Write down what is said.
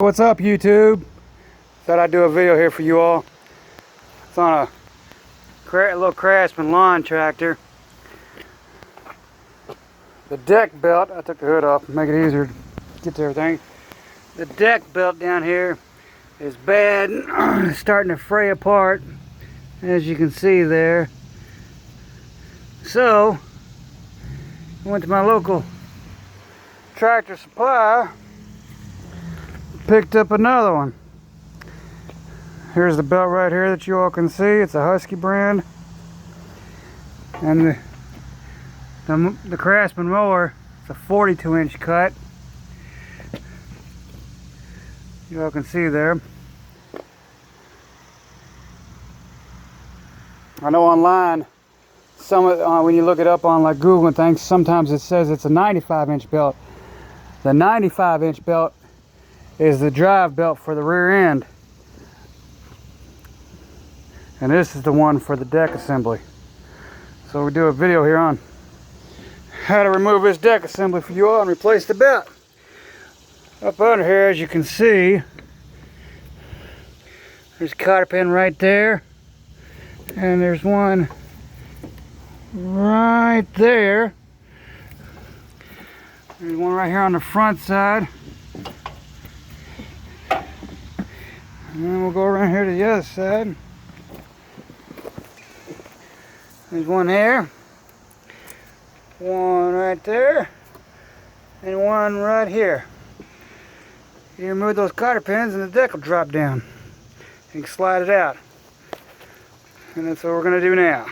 What's up, YouTube? Thought I'd do a video here for you all. It's on a little Craftsman lawn tractor. The deck belt, I took the hood off to make it easier to get to everything. The deck belt down here is bad. It's starting to fray apart, as you can see there. So I went to my local tractor supply, picked up another one. Here's the belt right here that you all can see. It's a Husky brand, and the Craftsman Mower, it's a 42-inch cut. You all can see there. I know online, when you look it up on like Google and things, sometimes it says it's a 95-inch belt. The 95-inch belt is the drive belt for the rear end, and this is the one for the deck assembly. So we do a video here on how to remove this deck assembly for you all and replace the belt. Up under here, as you can see, there's a cotter pin right there, and there's one right there. There's one right here on the front side. And then we'll go around here to the other side. There's one there, one right there, and one right here. You remove those cotter pins and the deck will drop down. You can slide it out. And that's what we're going to do now.